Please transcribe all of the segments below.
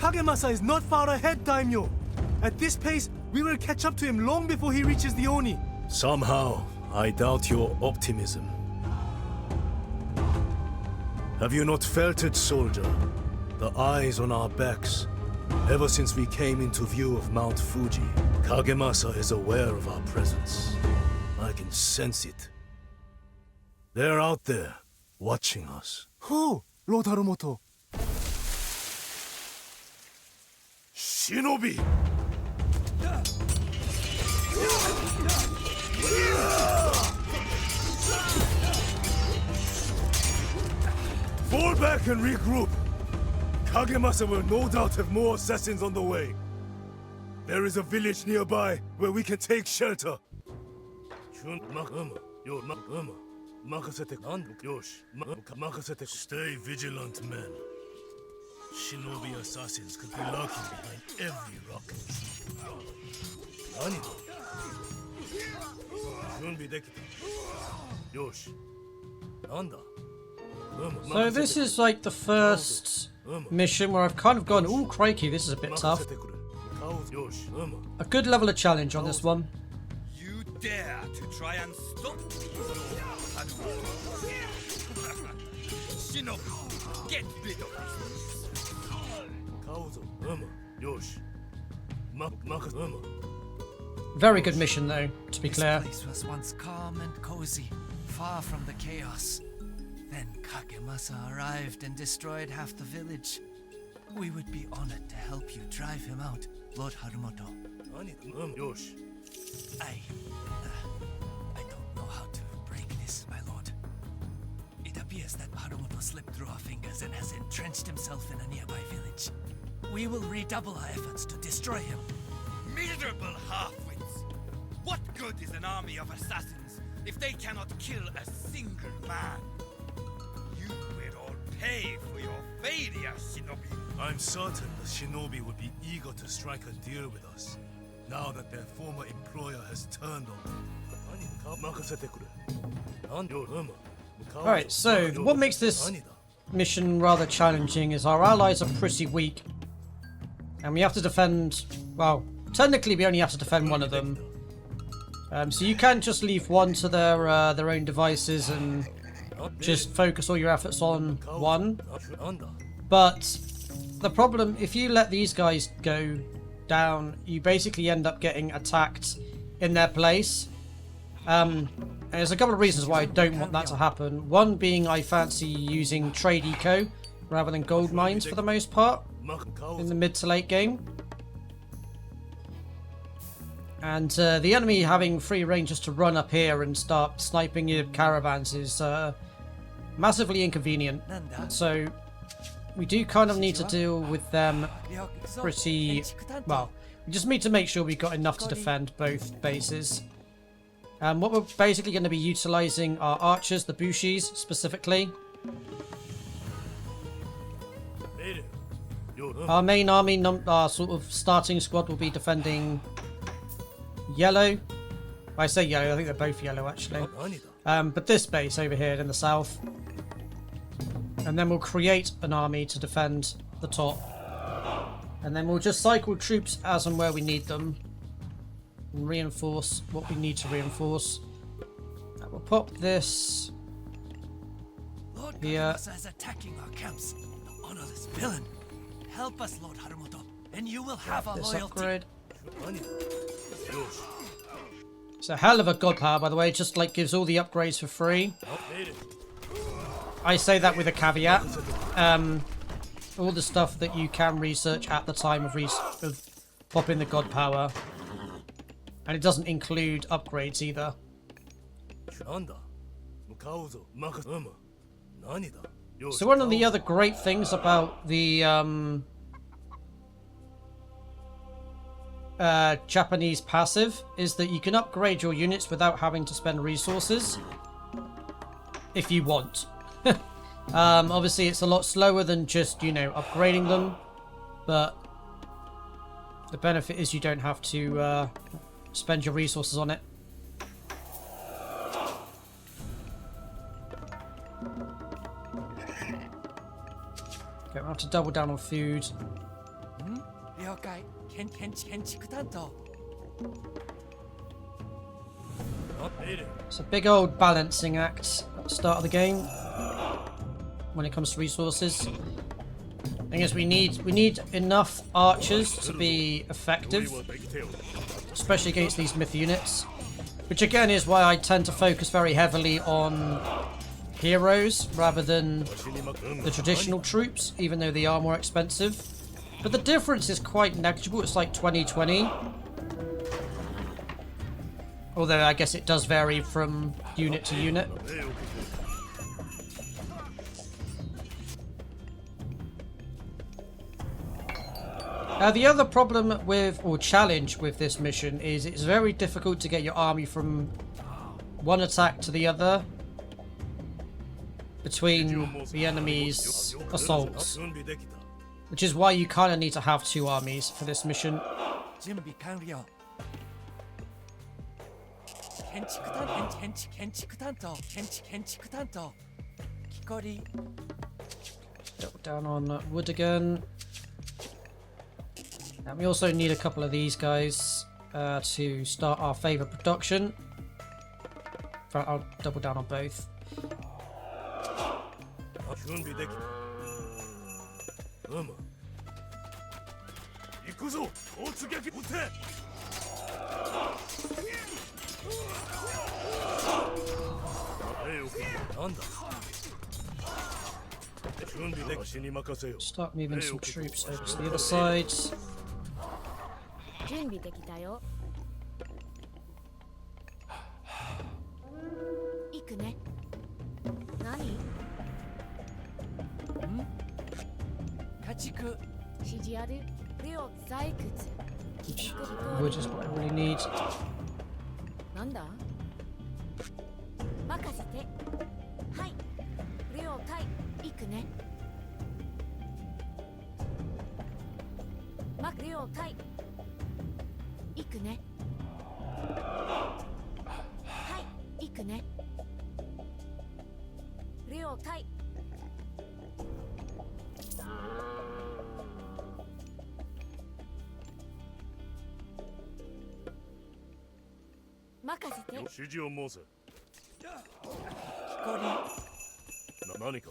Kagemasa is not far ahead, Daimyo. At this pace, we will catch up to him long before he reaches the Oni. Somehow, I doubt your optimism. Have you not felt it, soldier? The eyes on our backs. Ever since we came into view of Mount Fuji, Kagemasa is aware of our presence. I can sense it. They're out there, watching us. Who, Lord Harumoto? Shinobi! Fall back and regroup. Kagemasa will no doubt have more assassins on the way. There is a village nearby where we can take shelter. Stay vigilant, men. Shinobi assassins could be lurking behind every rock. So this is like the first mission where I've kind of gone, ooh, crikey, this is a bit tough. A good level of challenge on this one. You dare to try and stop me? Shinobi, get rid of this. Very good mission though, to be clear. This place was once calm and cozy, far from the chaos. Then Kagemasa arrived and destroyed half the village. We would be honored to help you drive him out, Lord Harumoto. I don't know how to break this, my lord. It appears that Harumoto slipped through our fingers and has entrenched himself in a nearby village. We will redouble our efforts to destroy him. Miserable half-wits! What good is an army of assassins if they cannot kill a single man? You will all pay for your failure, Shinobi. I'm certain the Shinobi would be eager to strike a deal with us, now that their former employer has turned on them. Alright, so what makes this mission rather challenging is our allies are pretty weak. And we have to defend, well, technically we only have to defend one of them. So you can't just leave one to their own devices and just focus all your efforts on one. But the problem, if you let these guys go down, you basically end up getting attacked in their place. And there's a couple of reasons why I don't want that to happen. One being I fancy using trade eco rather than gold mines for the most part in the mid to late game. And the enemy having free range just to run up here and start sniping your caravans is massively inconvenient. So we do kind of need to deal with them pretty well. We just need to make sure we've got enough to defend both bases. What we're basically going to be utilizing are archers, the bushis specifically. Our main army, our sort of starting squad will be defending yellow. I say yellow, I think they're both yellow actually. But this base over here in the south. And then we'll create an army to defend the top. And then we'll just cycle troops as and where we need them. And reinforce what we need to reinforce. And we'll pop this Lord here. Kagemasa is attacking our camps. The honorless villain. Help us, Lord Harumoto, and you will have our This loyalty. upgrade. It's a hell of a god power, by the way. It just like gives all the upgrades for free. I say that with a caveat. All the stuff that you can research at the time of popping the god power. And it doesn't include upgrades either. So one of the other great things about the Japanese passive is that you can upgrade your units without having to spend resources. If you want. Obviously it's a lot slower than just, you know, upgrading them. But the benefit is you don't have to spend your resources on it. Okay, we'll have to double down on food. It's a big old balancing act at the start of the game when it comes to resources. I guess we need enough archers to be effective, especially against these myth units, which again is why I tend to focus very heavily on heroes rather than the traditional troops, even though they are more expensive. But the difference is quite negligible. It's like 20-20. Although I guess it does vary from unit to unit. The other problem with, or challenge with this mission is it's very difficult to get your army from one attack to the other between the enemy's assaults. Which is why you kind of need to have two armies for this mission. Double down on wood again. And we also need a couple of these guys to start our favour production. In fact, I'll double down on both. Start moving some troops over to the other side. 準備できたよ。行くね。何？家畜。指示ある。レオ採掘。 Wood is what I really need. なんだ？任せて。はい。レオ対行くね。レオ対。行くね。はい、行くね。了解。任せて。指示を申せ。光。何か。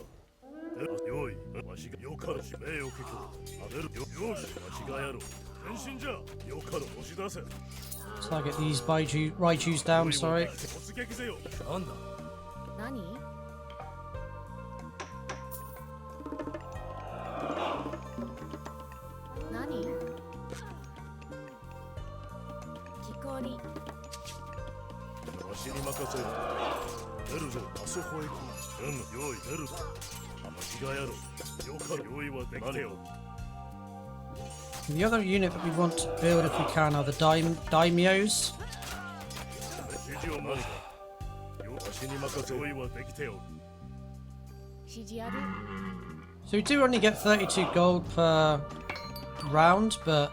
用意。わしがよからし命を聞く。当てるよし、わしがやろう。 So I get these Raichus down, sorry. 何？何？木こり。わしに任せよ。出るぞ、あそこへ来る。用意出るぞ。わしがやろう。よから用意はできてよ。 The other unit that we want to build if we can are the daimyos. So we do only get 32 gold per round, but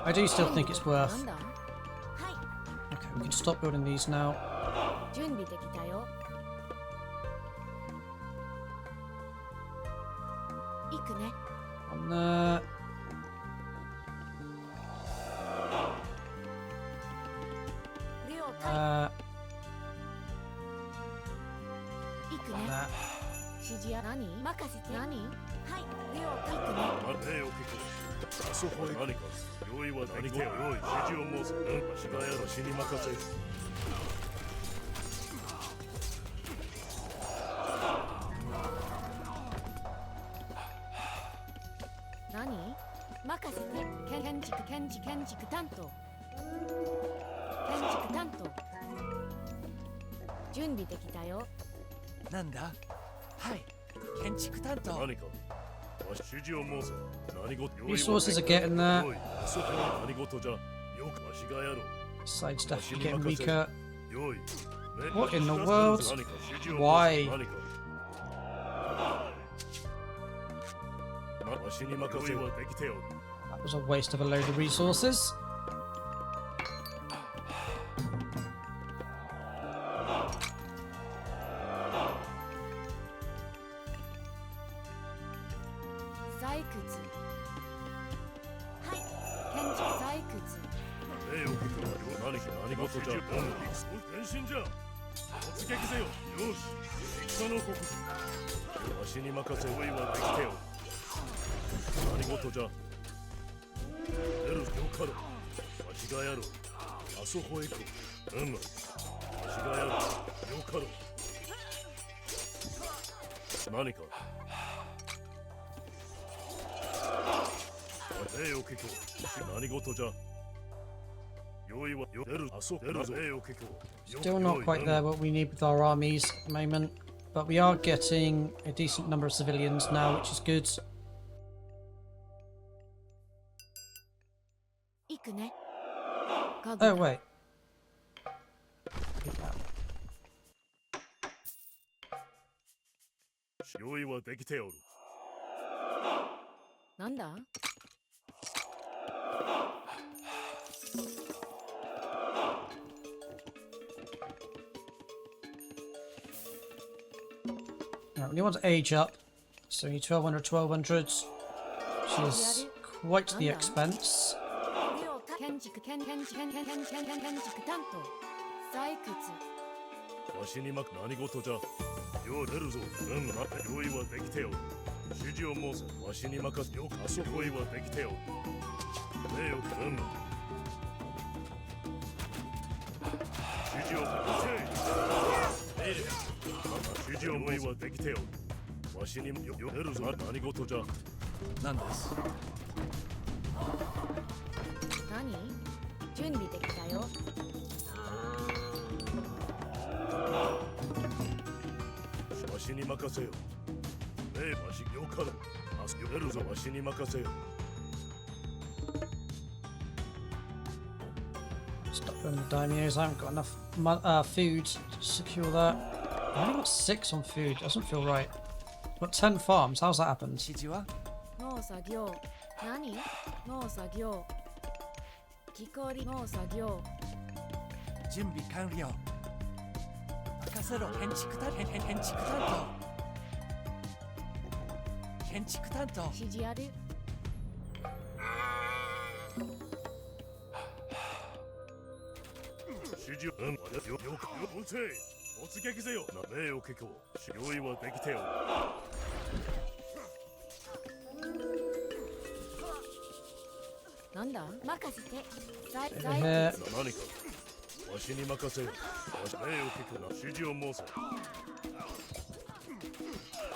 I do still think it's worth. Okay, we can stop building these now. On there. That. 指示や何？任せて何？はい、レオ行くね。礼を聞く。あそこへ何か用意は何か用意指示を申す。わしがやろしに任せる。何？任せて。建築担当。建築担当。準備できたよ。なんだ？はい、建築担当。何か。わし指示を申せ。何事？ Resources are getting there. そこは何事じゃ。よくわしがやろう。 Side stuff is getting weaker. 用意。What in the world? Why? わしに任せはできてよ。 That was a waste of a load of resources. 何事じゃ。変身じゃ。突撃せよ。よし、戦の国。わしに任せ。用意はできてよ。何事じゃ。出るよかろ。わしがやろう。あそこへ行く。わしがやろう。よかろ。何か。礼を聞こう。何事じゃ。用意は出る。あそ出るぞ。礼を聞こう。 Still not quite there what we need with our armies at the moment, but we are getting a decent number of civilians now, which is good. 行くね。 Oh wait. 用意はできておる。なんだ？ Right, we want to age up, so we need 1200, 1200s, which is quite the expense. 建築担当採掘。わしに何事じゃ。よう出るぞ。用意はできておる。指示を申せ。わしに任せよ。あそこいはできておる。礼を指示を指示を用意はできておる。わしに出るぞ。何事じゃ。なんです。何？準備できたよ。わしに任せよ。わしよかろ。出るぞ。わしに任せよ。 Stop doing the daimyos. I haven't got enough food to secure that. I only got 6 on food. Doesn't feel right. Got 10 farms. How's that happened? 指示は農作業。何？農作業。木こり農作業。準備完了。任せろ。建築担当。建築担当。指示ある。指示よ突撃せよ。礼を聞こう。用意はできておる。なんだ？任せて。Over 採 here. 掘。何か。わしに任せよ。礼を聞くな。指示を申せ。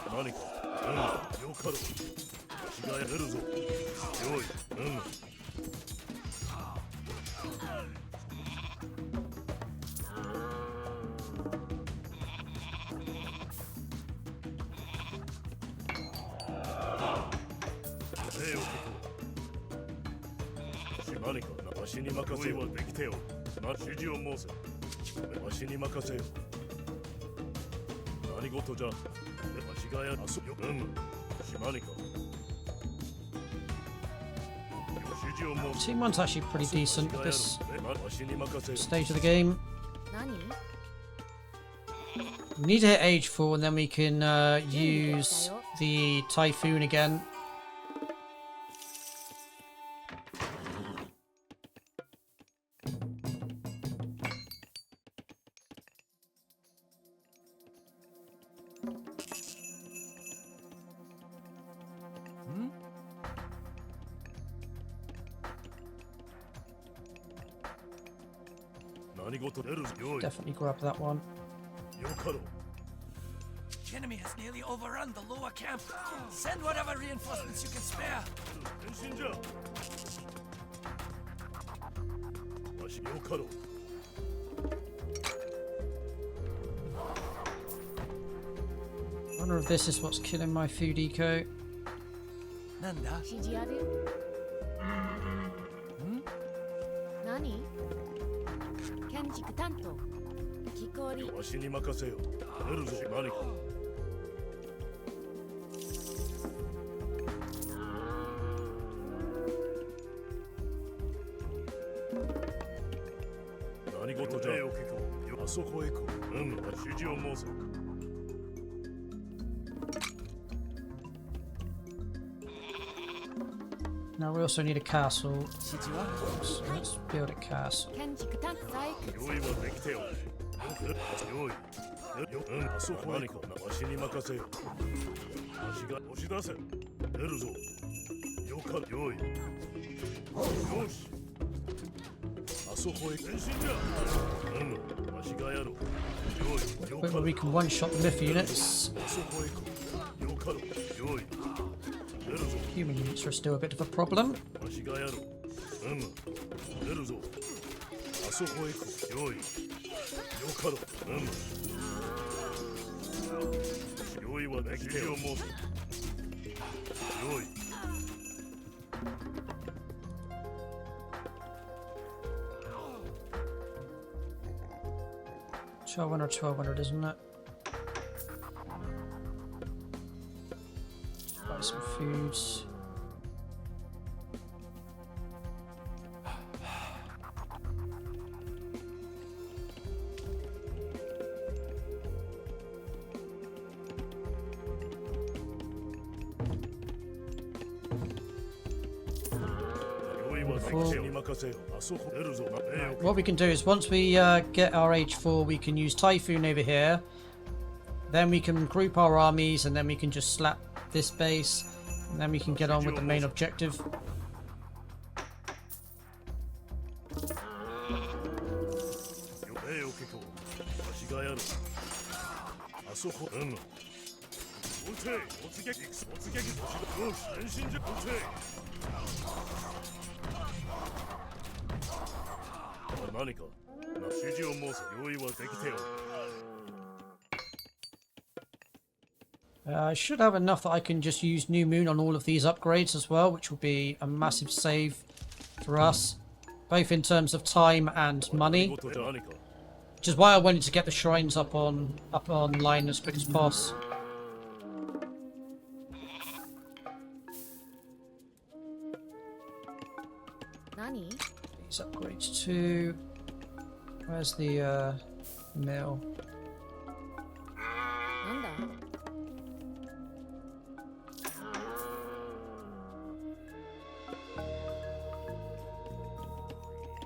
何か。よかろう。わしがやるぞ。用意。何かわしに任せよ。はできてよ。指示を申せ。わしに任せよ。何事じゃ。わしがやる。何か。指示を申せ。 Team 1's actually pretty decent at this わしに任せよ。 stage of the game. 何？ We need to hit age 4 and then we can use the typhoon again. Definitely grab that one. The enemy has nearly overrun the lower camp. Send whatever reinforcements you can spare. I wonder if this is what's killing my food eco. なんだ？指示ある？何？建築担当。木こり。わしに任せよ。出るぞ。何か。何事じゃ。あそこへ行こう。指示を申せ。 Now we also need a castle. So let's build a castle. 建築担当細工用意はできておる。用意。あそこ何かわしに任せよ。わしが押し出せ。出るぞ。よか用意。よし。あそこへ前進じゃ。わしがやろう。用意。よか Whether we can one-shot the myth units. あそこへ行こう。よかろ。用意。出るぞ。 Human units are still a bit of a problem. わしがやろう。出るぞ。あそこへ行こう。用意。よかろ。用意はできてよ。もう。用意。 1200 or 1200, isn't it? Buy some foods. What we can do is once we get our age 4, we can use Typhoon over here. Then we can group our armies, and then we can just slap this base, and then we can get on with the main objective. I should have enough that I can just use New Moon on all of these upgrades as well, which will be a massive save for us, both in terms of time and money. Which is why I wanted to get the shrines up online as quick as possible. These upgrades too. Where's the mill?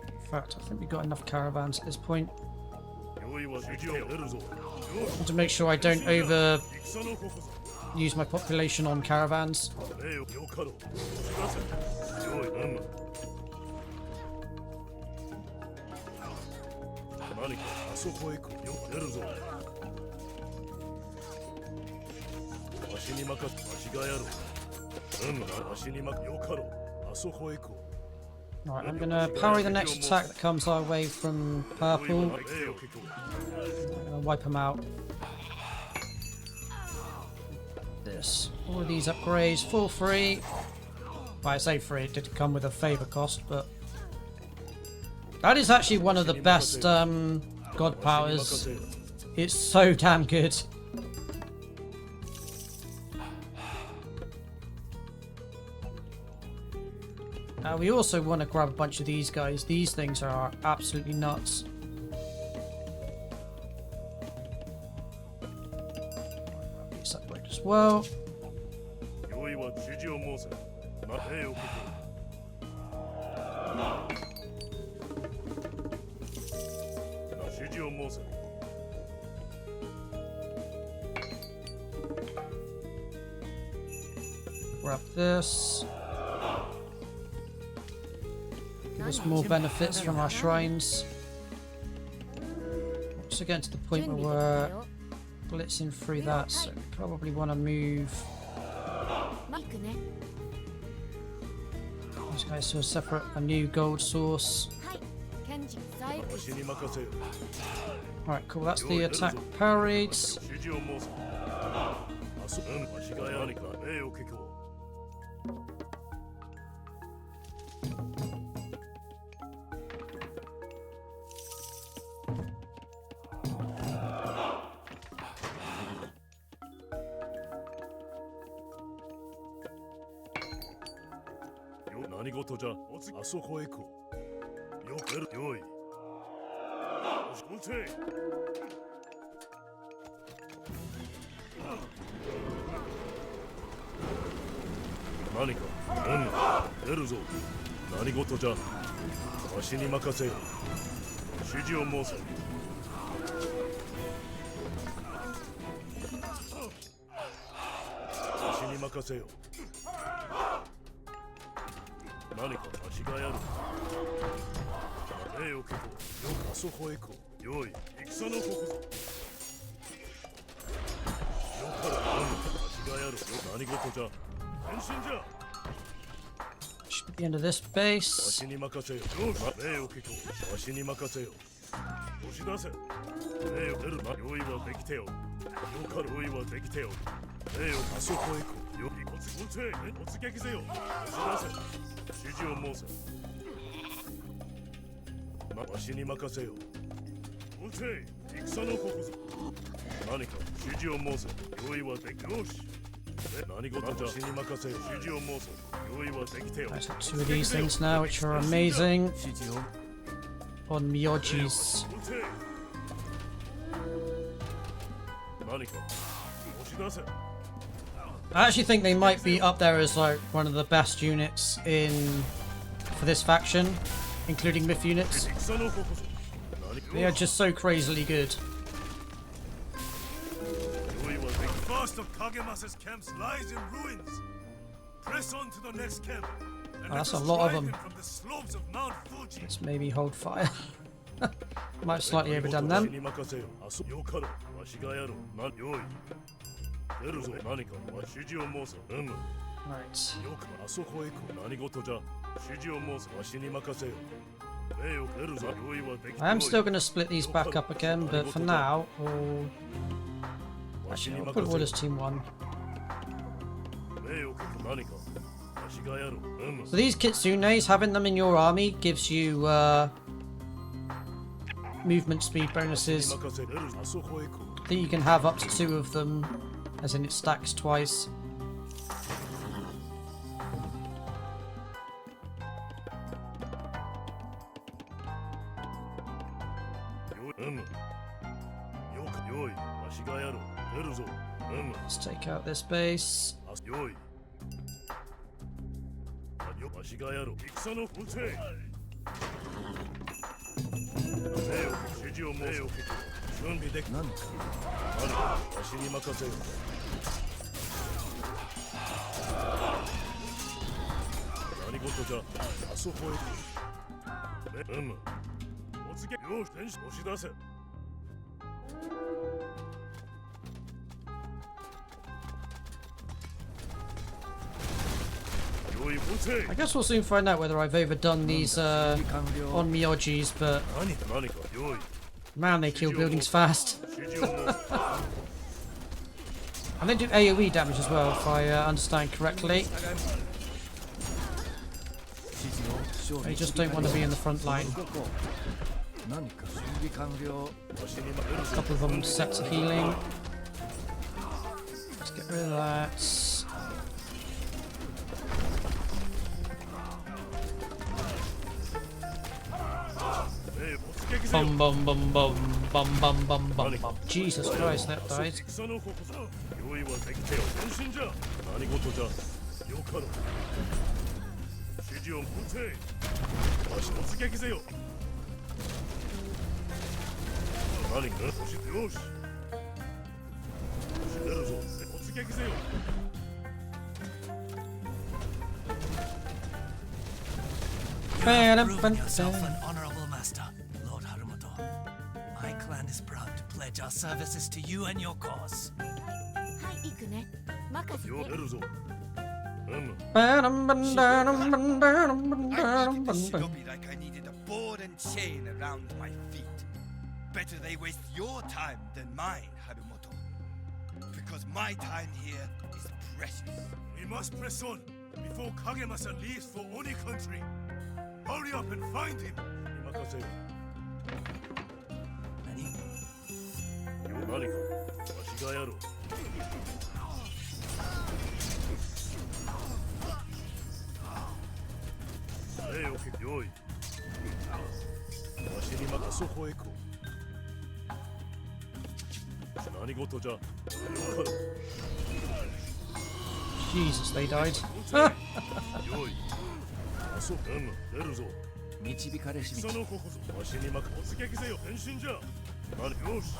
In fact, I think we've got enough caravans at this point. To make sure I don't over use my population on caravans. Right, I'm gonna parry the next attack that comes our way from purple. I'm gonna wipe them out. This. All of these upgrades, full free. Well, I say free, it did come with a favour cost, but that is actually one of the best god powers. It's so damn good. We also want to grab a bunch of these guys. These things are absolutely nuts. These upgrade as well. Grab this. Give us more benefits from our shrines. So getting to the point where we're blitzing through that, so we probably want to move these guys to a new gold source. Alright, cool, that's the attack parades. 何か出るぞ。何事じゃ。わしに任せよ。指示を申せ。わしに任せよ。何かわしがやる。礼をけと、よくあそこへ行こう。よい、戦のここぞ。よからわしがやる。何事じゃ。変身じゃ。Should be into this わ base. しに任せよ。礼をけと、わしに任せよ。押し出せ。礼を出るな。用意はできてよ。よから用意はできてよ。礼をあそこへ行こう。よい、おつ撃せよ。押し出せ。指示を申せ。わしに任せよ。撃て、戦のここぞ。何か指示を申せ。用意はできよし。何事じゃ。わしに任せよ。指示を申せ。用意はできてよ。 I have 2 of these things now, which are amazing. 指示を On Myoji's. 何か押し出せ。 I actually think they might be up there as like one of the best units for this faction, including myth units. 戦のここぞ。 They are just so crazily good. First of Kagemasa's camps lies in ruins. Press on to the next camp. And Oh, that's let a us lot of drive them. in from the slopes of Mount Fuji. Let's maybe hold fire. Might have slightly overdone them. Right. I am still going to split these back up again, but for now, we'll... Actually, I'll put all as Team 1. So these Kitsunes, having them in your army gives you movement speed bonuses. I think you can have up to 2 of them, as in it stacks twice. Let's take out this base. I guess we'll soon find out whether I've overdone these on Myoji's, but man, they kill buildings fast. And they do AoE damage as well, if I understand correctly. They just don't want to be in the front line. A couple of them set to healing. Let's get rid of that. Bum bum bum bum bum bum bum bum bum. Jesus Christ, that died. Prove yourself an honorable master, Lord Harumoto. My clan is proud to pledge our services to you and your cause. はい行くね任せて I used to Shinobi like I needed a ball and chain around my feet. Better they waste your time than mine, Harumoto. Because my time here is precious. We must press on before Kagemasa leaves for Oni country. Hurry up and find him. 何かわしがやろう。礼をけ用意。わしに任そこへ行こう。何事じゃ。よかろう。Jesus, they died. よいそう出るぞ導かれし道。そのここぞわしに任突撃せよ変身じゃ何よし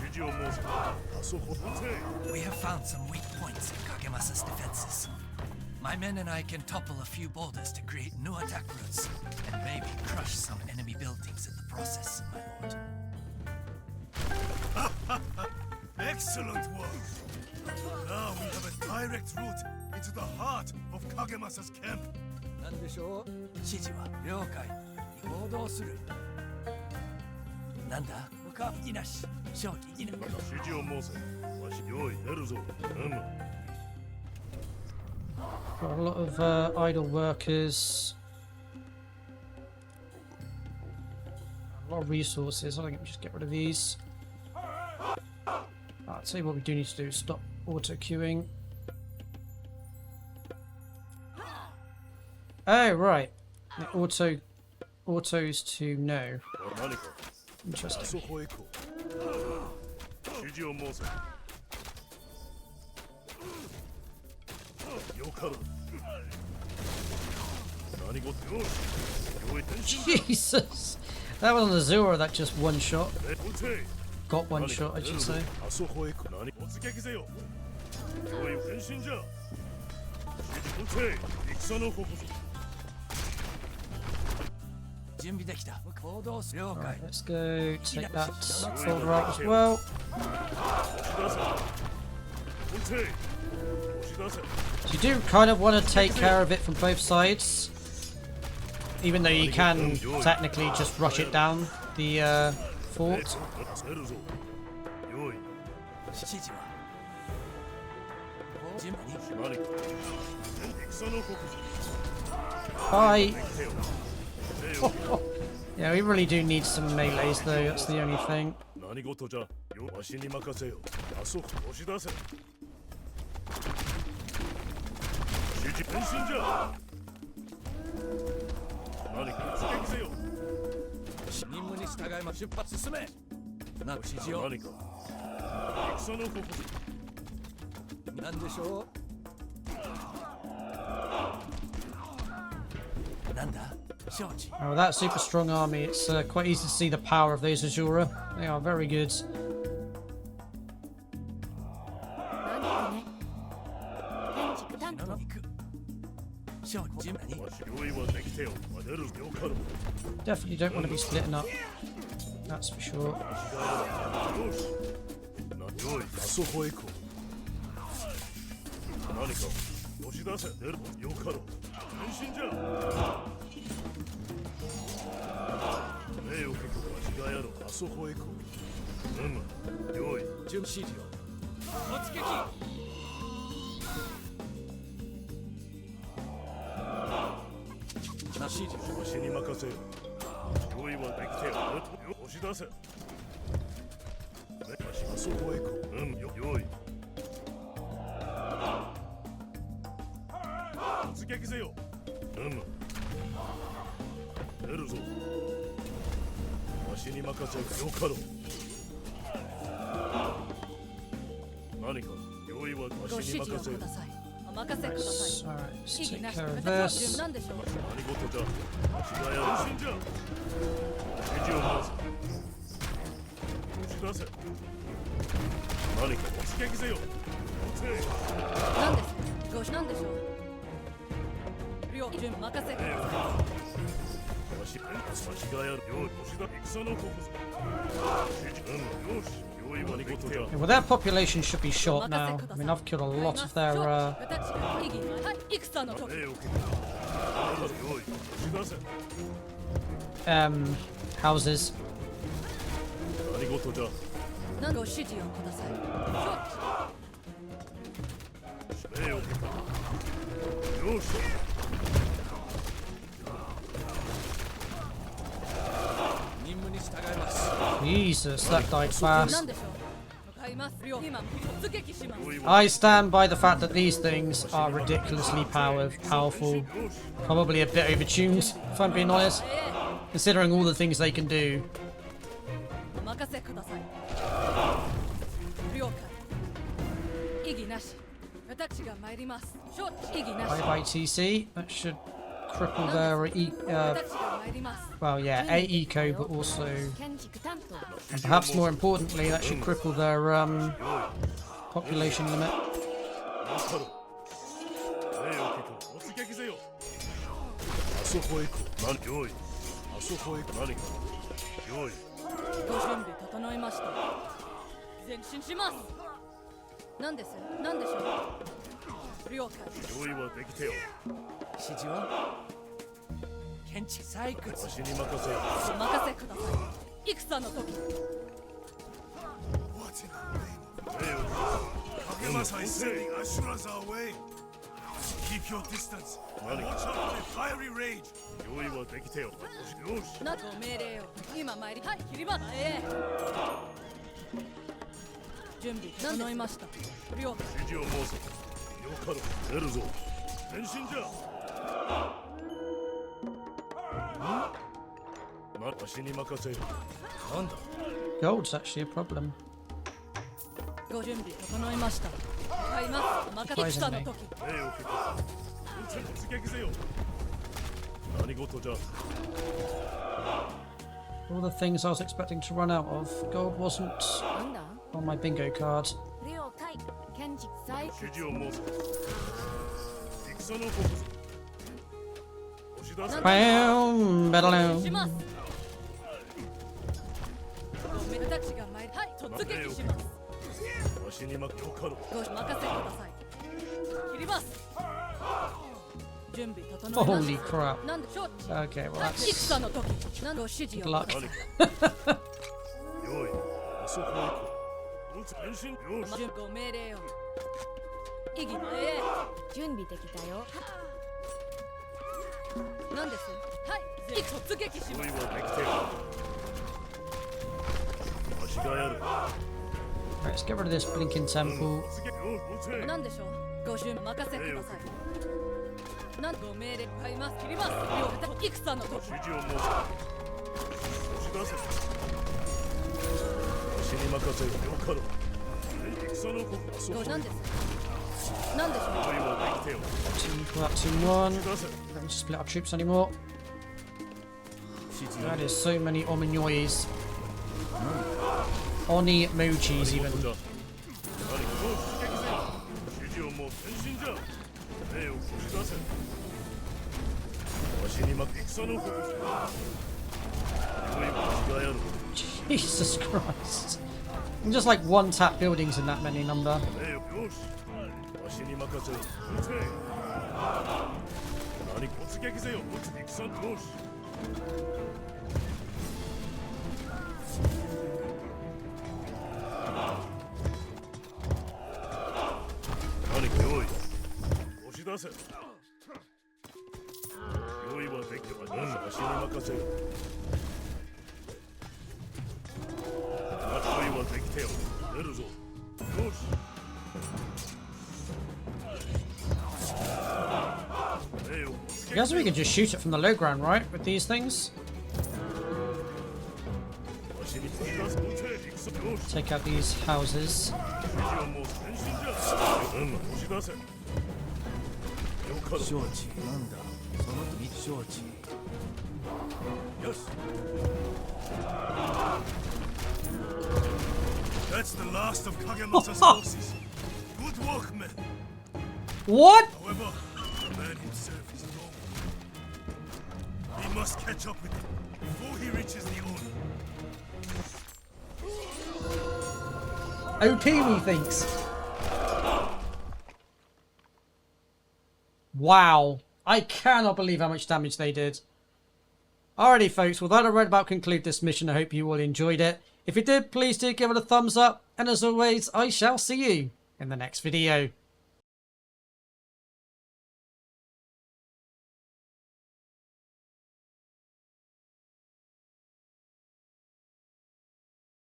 指示を申せあそこだぜ We have found some weak points in Kagemasa's defenses. My men and I can topple a few boulders to create new attack routes, and maybe crush some enemy buildings in the process, my lord. Excellent work now we have a direct route into the heart of Kagemasa's camp なんでしょう指示は了解行動するなんだ向かう意義なし勝利意義なし指示を申せわしよい出るぞ Got a lot of idle workers. A lot of resources. I think we should get rid of these. I'll tell you what we do need to do. Stop auto-queuing. Oh, right. It autos to no. Interesting. そこへ行こう指示を申せよかろう何事よしよい転身 Jesus! That was on Azura that just one shot. 撃て Got one shot, I should say. あそこへ行く何突撃せよよい変身じゃ指示撃て戦のここぞ準備できた行動する了解 Let's go take that folder out as well. 押し出せ撃て押し出せ So you do kind of want to take care of it from both sides. Even though you can technically just rush it down the fort. 出るぞよい指示は準備に何か戦のここぞ Bye! 手を Yeah, we really do need some melees though, that's the only thing. 何事じゃよわしに任せよあそこ押し出せ指示変身じゃ何か突撃せよ任務に従いま出発進めな指示を何か戦のここぞなんでしょうなんだ承知 Oh, that super strong army, it's quite easy to see the power of those Azura. They are very good. 何かね建築担当行く承知準備にわし用意はできてよ出るよかろう Definitely don't want to be splitting up. That's for sure. よしなよいあそこへ行こう何か押し出せ出るよかろう変身じゃ命を受けてわしがやろうあそこへ行こうよい準備指示を突撃な指示わしに任せよ用意はできてよ押し出せわしあそこへ行こうよい突撃せよ出るぞわしに任せよかろう何か用意はわごしに任せよ指示をくださいお任せくださ Alright, い let's 意義 take なし care of 私は this. 順なんでしょう何事じゃわしがやる変身じゃ指示を申せ押し出せ何か突撃せよ何ですごなんでしょう両順任せくださいわしがやるよしだ戦のここぞよし用意は何事じゃ Yeah, well, their population should be short now. I mean, I've killed a lot of their 私意義はい戦の時命を受けて用意押し出せ houses. 何事じゃ何ご指示をください命を受けたよし任務に従います Jesus, that died fast. 何でしょう向かいます今突撃します I stand by the fact that these things are ridiculously powerful. Probably a bit overtuned, if I'm being honest. Considering all the things they can do. お任せください了解意義なし Bye bye TC. That should cripple their well, yeah, A eco, but also, and perhaps more importantly, that should cripple their population limit. そこへ行こう。何用意。あそこへ行く。何か。用意。ご準備整いました。前進します。何です。何でしょう。了解。用意はできてよ。指示は検知採掘。私に任せよ。お任せください。戦の時。Kagema-san is sending Ashura's our way. Keep your distance. Watch out for the fiery rage. 用意はできてよ。よし。なご命令を。今参り。はい、切ります。準備整いました。了解。指示を申せ。よかろう。出るぞ。前進じゃ。私に任せよ。なんだ。Gold's actually a problem. ご準備整いました。買います。任せ戦の時。礼を聞く。突撃せよ。何事じゃ。All the things I was expecting to run out of. Gold wasn't on my bingo card. 指示を申せ。戦の刻ぞ。押し出せ。Bam! Better します。私が参り。はい、突撃します。わしに任せよかろう。ご任せください。切ります。準備整いました。 Holy crap. なんでしょう。 Okay, well that's 戦の時。何ご指示 good を。 luck. 用意。あそこへ行こう。前進。よし。準ご命令を。意義の準備できたよ。何です。はい、突撃します。用意はできてよ。わしがやる。 Right, let's get rid of this blinking temple. 何でしょう。ご準備任せください。なんご命令買います。切ります。戦の時。指示を申せ。押し出せ。わしに任せよ。よかろう。戦の刻あそこへ。何です。何でしょう。用意はできてよ。 Team collapsing one. Don't split our troops anymore. That is so many Ominois. Oni emojis even. 指示をもう前進じゃ。礼を押し出せ。わしに任せ戦の刻。用意はわしがやる。 Jesus Christ. I'm just like one tap buildings in that many number. 礼よし。わしに任せよ。撃て。何突撃せよ。戦よし。何か用意。押し出せ。用意はできては何わしに任せよ。用意はできてよ。出るぞ。よし。I guess we can just shoot it from the low ground, right? With these things? Take out these houses. That's the last of Kagemasa's forces. Good work, men. What? However, the man himself is alone. We must catch up with him before he reaches the Oni. OP, methinks. Wow. I cannot believe how much damage they did. Alrighty, folks. Well, that'll right about conclude this mission. I hope you all enjoyed it. If you did, please do give it a thumbs up. And as always, I shall see you in the next video.